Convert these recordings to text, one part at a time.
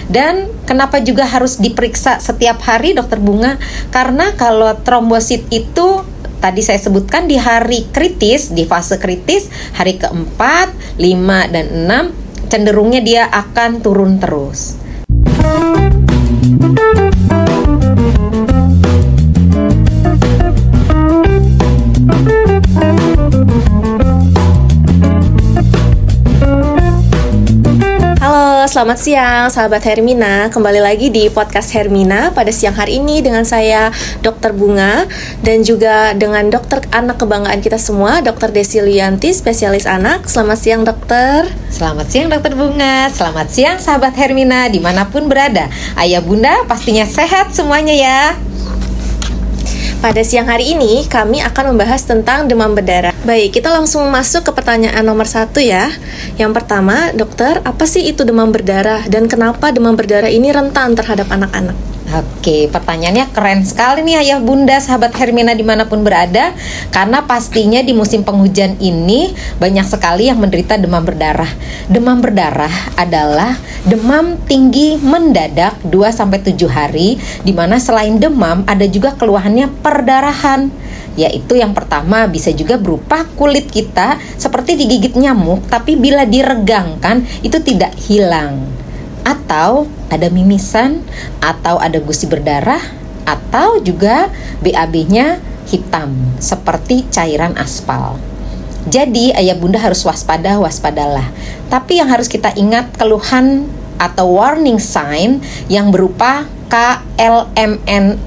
Dan kenapa juga harus diperiksa setiap hari, Dokter Bunga? Karena kalau trombosit itu tadi saya sebutkan di hari kritis, di fase kritis, hari keempat, 5, dan 6, cenderungnya dia akan turun terus. Selamat siang sahabat Hermina, kembali lagi di podcast Hermina pada siang hari ini dengan saya Dr. Bunga dan juga dengan dokter anak kebanggaan kita semua, Dr. Desi Lianti, spesialis anak. Selamat siang dokter. Selamat siang Dr. Bunga, selamat siang sahabat Hermina dimanapun berada. Ayah bunda pastinya sehat semuanya ya. Pada siang hari ini kami akan membahas tentang demam berdarah. Baik, kita langsung masuk ke pertanyaan nomor 1 ya. Yang pertama, dokter, apa sih itu demam berdarah dan kenapa demam berdarah ini rentan terhadap anak-anak? Oke, pertanyaannya keren sekali nih ayah bunda sahabat Hermina dimanapun berada. Karena pastinya di musim penghujan ini banyak sekali yang menderita demam berdarah. Demam berdarah adalah demam tinggi mendadak 2-7 hari, dimana selain demam ada juga keluhannya perdarahan. Yaitu yang pertama bisa juga berupa kulit kita seperti digigit nyamuk, tapi bila diregangkan itu tidak hilang. Atau ada mimisan, atau ada gusi berdarah, atau juga BAB-nya hitam seperti cairan aspal. Jadi ayah bunda harus waspadalah. Tapi yang harus kita ingat keluhan atau warning sign yang berupa KLMNOPR.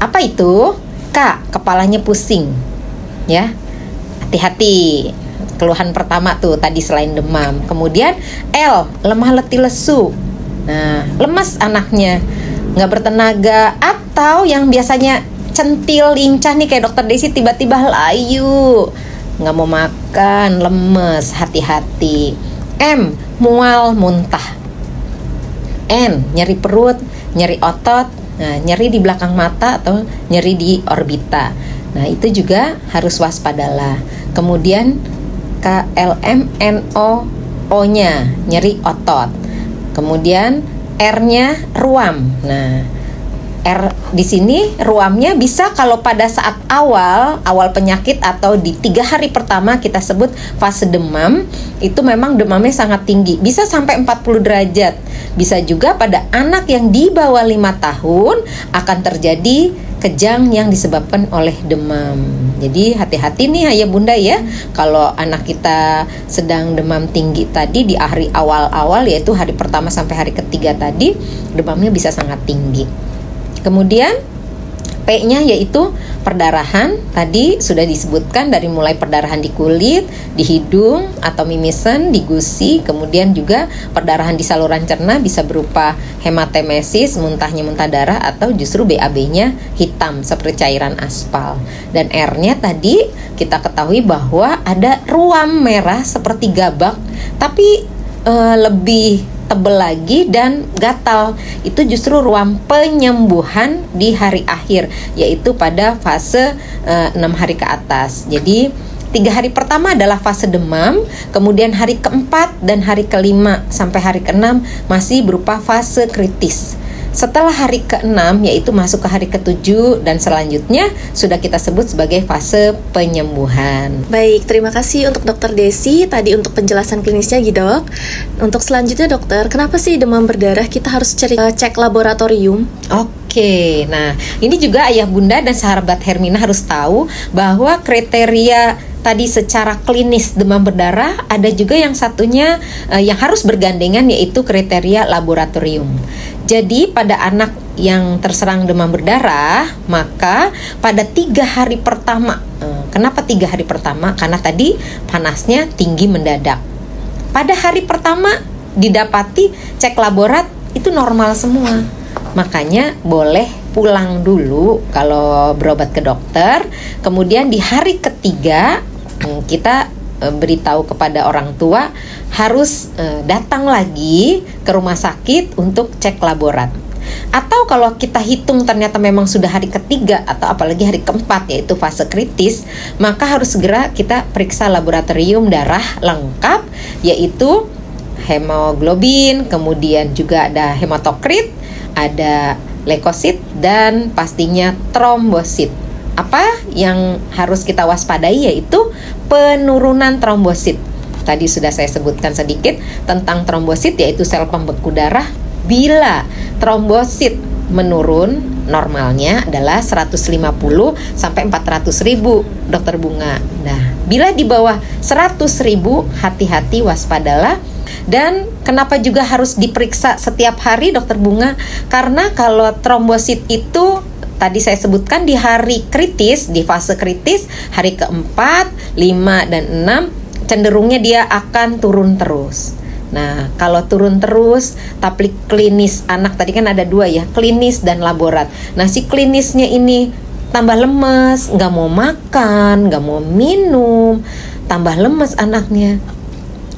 Apa itu? K, kepalanya pusing. Ya. Hati-hati. Keluhan pertama tuh tadi selain demam. Kemudian L, lemah letih lesu. Nah, lemas anaknya, nggak bertenaga, atau yang biasanya centil, lincah nih kayak dokter Desi tiba-tiba layu, nggak mau makan, lemes, hati-hati. M, mual, muntah. N, nyeri perut, nyeri otot, nah, nyeri di belakang mata atau nyeri di orbita. Nah, itu juga harus waspadalah. Kemudian KLMNO-nya nyeri otot. Kemudian R-nya ruam. Nah, R di sini ruamnya bisa kalau pada saat awal penyakit atau di 3 hari pertama kita sebut fase demam, itu memang demamnya sangat tinggi, bisa sampai 40 derajat. Bisa juga pada anak yang di bawah 5 tahun akan terjadi kejang yang disebabkan oleh demam. Jadi hati-hati nih ayah bunda ya, kalau anak kita sedang demam tinggi tadi di hari awal-awal, yaitu hari pertama sampai hari ketiga tadi, demamnya bisa sangat tinggi. Kemudian P-nya yaitu perdarahan. Tadi sudah disebutkan dari mulai perdarahan di kulit, di hidung atau mimisan, di gusi. Kemudian juga perdarahan di saluran cerna bisa berupa hematemesis, muntahnya muntah darah, atau justru BAB-nya hitam seperti cairan aspal. Dan R-nya tadi kita ketahui bahwa ada ruam merah seperti gabak, tapi lebih tebal lagi dan gatal. Itu justru ruam penyembuhan di hari akhir, yaitu pada fase 6 hari ke atas. Jadi 3 hari pertama adalah fase demam, kemudian hari keempat dan hari kelima sampai hari keenam masih berupa fase kritis. Setelah hari ke-6 yaitu masuk ke hari ke-7 dan selanjutnya sudah kita sebut sebagai fase penyembuhan. Baik, terima kasih untuk dokter Desi tadi untuk penjelasan klinisnya Dok. Untuk selanjutnya dokter, kenapa sih demam berdarah kita harus cek laboratorium? Oke, nah ini juga ayah bunda dan sahabat Hermina harus tahu bahwa kriteria tadi secara klinis demam berdarah ada juga yang satunya yang harus bergandengan, yaitu kriteria laboratorium. Jadi pada anak yang terserang demam berdarah, maka pada 3 hari pertama, kenapa 3 hari pertama? Karena tadi panasnya tinggi mendadak. Pada hari pertama didapati cek laborat itu normal semua. Makanya boleh pulang dulu kalau berobat ke dokter. Kemudian di hari ketiga kita beritahu kepada orang tua harus datang lagi ke rumah sakit untuk cek laborat. Atau kalau kita hitung ternyata memang sudah hari ketiga atau apalagi hari keempat, yaitu fase kritis, maka harus segera kita periksa laboratorium darah lengkap, yaitu hemoglobin, kemudian juga ada hematokrit, ada leukosit, dan pastinya trombosit. Apa yang harus kita waspadai yaitu penurunan trombosit. Tadi sudah saya sebutkan sedikit tentang trombosit, yaitu sel pembeku darah. Bila trombosit menurun, normalnya adalah 150 sampai 400 ribu, Dokter Bunga. Nah, bila di bawah 100 ribu, hati-hati, waspadalah. Dan kenapa juga harus diperiksa setiap hari, Dokter Bunga? Karena kalau trombosit itu tadi saya sebutkan di hari kritis, di fase kritis, hari keempat, 5, dan 6, cenderungnya dia akan turun terus. Nah, kalau turun terus, tapi klinis anak tadi kan ada 2 ya, klinis dan laborat. Nah, si klinisnya ini tambah lemes, nggak mau makan, nggak mau minum, tambah lemes anaknya.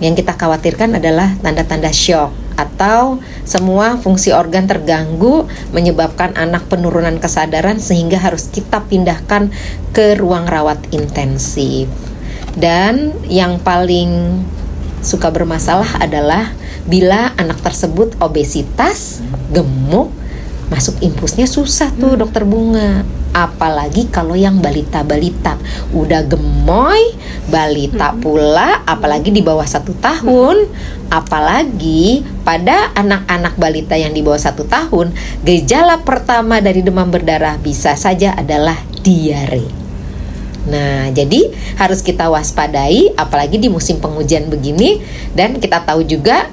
Yang kita khawatirkan adalah tanda-tanda shock atau semua fungsi organ terganggu, menyebabkan anak penurunan kesadaran sehingga harus kita pindahkan ke ruang rawat intensif. Dan yang paling suka bermasalah adalah bila anak tersebut obesitas, gemuk, masuk infusnya susah tuh Dokter Bunga. Apalagi kalau yang balita-balita udah gemoy, balita pula, apalagi di bawah 1 tahun. Apalagi pada anak-anak balita yang di bawah 1 tahun, gejala pertama dari demam berdarah bisa saja adalah diare. Nah, jadi harus kita waspadai, apalagi di musim penghujan begini. Dan kita tahu juga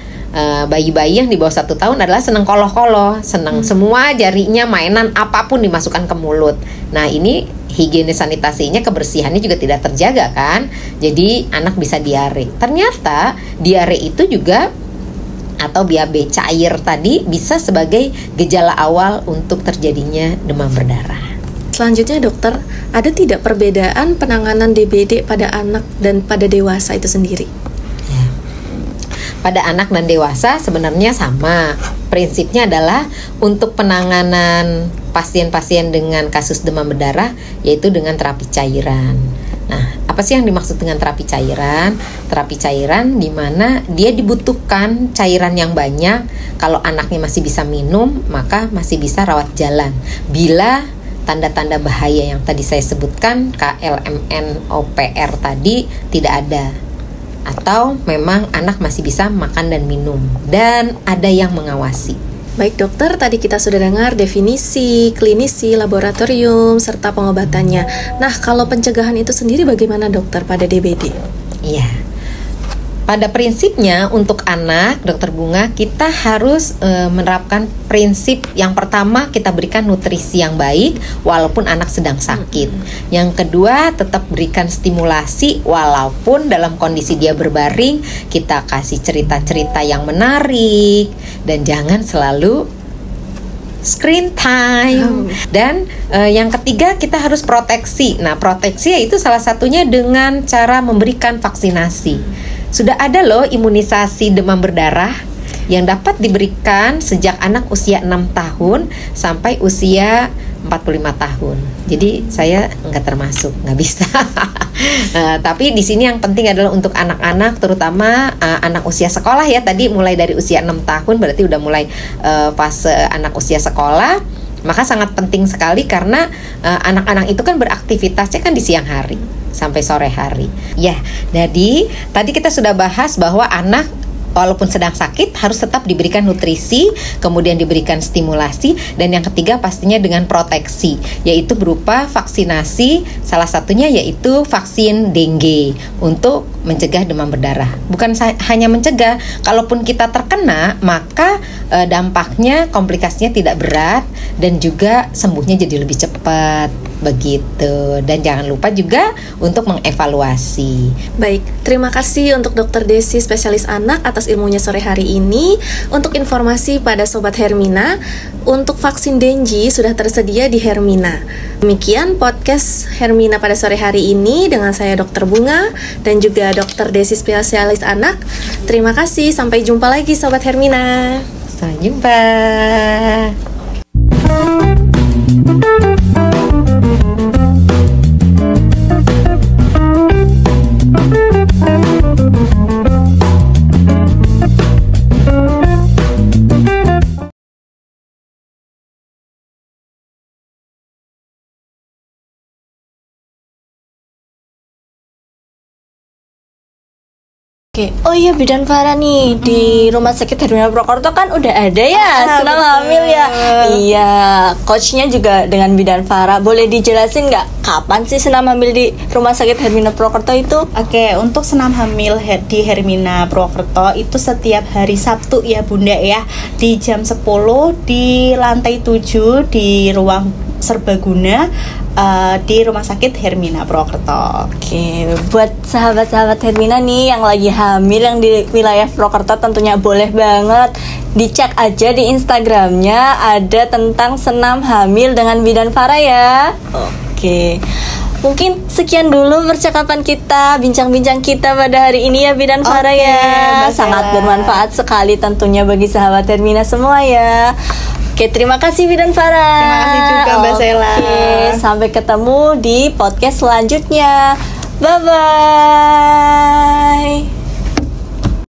bayi-bayi yang di bawah 1 tahun adalah senang koloh-koloh, senang semua jarinya, mainan apapun dimasukkan ke mulut. Nah, ini higienis sanitasinya, kebersihannya juga tidak terjaga kan. Jadi anak bisa diare. Ternyata diare itu juga atau BAB cair tadi bisa sebagai gejala awal untuk terjadinya demam berdarah. Selanjutnya dokter, ada tidak perbedaan penanganan DBD pada anak dan pada dewasa itu sendiri? Ya. Pada anak dan dewasa sebenarnya sama. Prinsipnya adalah untuk penanganan pasien-pasien dengan kasus demam berdarah, yaitu dengan terapi cairan. Nah, apa sih yang dimaksud dengan terapi cairan? Terapi cairan di mana dia dibutuhkan cairan yang banyak. Kalau anaknya masih bisa minum, maka masih bisa rawat jalan. Bila tanda-tanda bahaya yang tadi saya sebutkan, KLMNOPR tadi tidak ada, atau memang anak masih bisa makan dan minum, dan ada yang mengawasi. Baik dokter, tadi kita sudah dengar definisi, klinisi, laboratorium, serta pengobatannya. Nah, kalau pencegahan itu sendiri bagaimana dokter pada DBD? Iya. Pada prinsipnya untuk anak, Dokter Bunga, kita harus menerapkan prinsip yang pertama, kita berikan nutrisi yang baik walaupun anak sedang sakit. Yang kedua, tetap berikan stimulasi walaupun dalam kondisi dia berbaring, kita kasih cerita-cerita yang menarik, dan jangan selalu screen time. Dan yang ketiga, kita harus proteksi. Nah, proteksi itu salah satunya dengan cara memberikan vaksinasi. Sudah ada loh imunisasi demam berdarah yang dapat diberikan sejak anak usia 6 tahun sampai usia 45 tahun. Jadi saya nggak termasuk, nggak bisa. Tapi di sini yang penting adalah untuk anak-anak, terutama anak usia sekolah ya. Tadi mulai dari usia 6 tahun berarti udah mulai fase anak usia sekolah. Maka sangat penting sekali karena anak-anak itu kan beraktivitasnya kan di siang hari sampai sore hari. Ya, jadi tadi kita sudah bahas bahwa anak walaupun sedang sakit harus tetap diberikan nutrisi, kemudian diberikan stimulasi, dan yang ketiga pastinya dengan proteksi, yaitu berupa vaksinasi, salah satunya yaitu vaksin dengue untuk mencegah demam berdarah. Bukan hanya mencegah, kalaupun kita terkena, maka dampaknya, komplikasinya tidak berat dan juga sembuhnya jadi lebih cepat. Begitu. Dan jangan lupa juga untuk mengevaluasi. Baik, terima kasih untuk Dr. Desi, spesialis anak, atas ilmunya sore hari ini. Untuk informasi pada Sobat Hermina, untuk vaksin dengue sudah tersedia di Hermina. Demikian podcast Hermina pada sore hari ini dengan saya Dr. Bunga dan juga Dr. Desi, spesialis anak. Terima kasih, sampai jumpa lagi Sobat Hermina. Sampai jumpa. Oke, oh iya Bidan Farah nih di Rumah Sakit Hermina Purwokerto kan udah ada ya senam hamil ya. Iya, coachnya juga dengan Bidan Farah. Boleh dijelasin nggak kapan sih senam hamil di Rumah Sakit Hermina Purwokerto itu? Oke, untuk senam hamil di Hermina Purwokerto itu setiap hari Sabtu ya Bunda ya, di jam 10 di lantai 7 di ruang serbaguna di Rumah Sakit Hermina Purwokerto. Oke, buat sahabat-sahabat Hermina nih yang lagi hamil yang di wilayah Purwokerto tentunya boleh banget dicek aja di Instagramnya, ada tentang senam hamil dengan Bidan Farah ya. Oke, mungkin sekian dulu percakapan kita, bincang-bincang kita pada hari ini ya Bidan Farah ya. Sangat bermanfaat sekali tentunya bagi sahabat Hermina semua ya. Oke, terima kasih Bidan Farah. Terima kasih juga Mbak Sela. Oke, sampai ketemu di podcast selanjutnya. Bye-bye.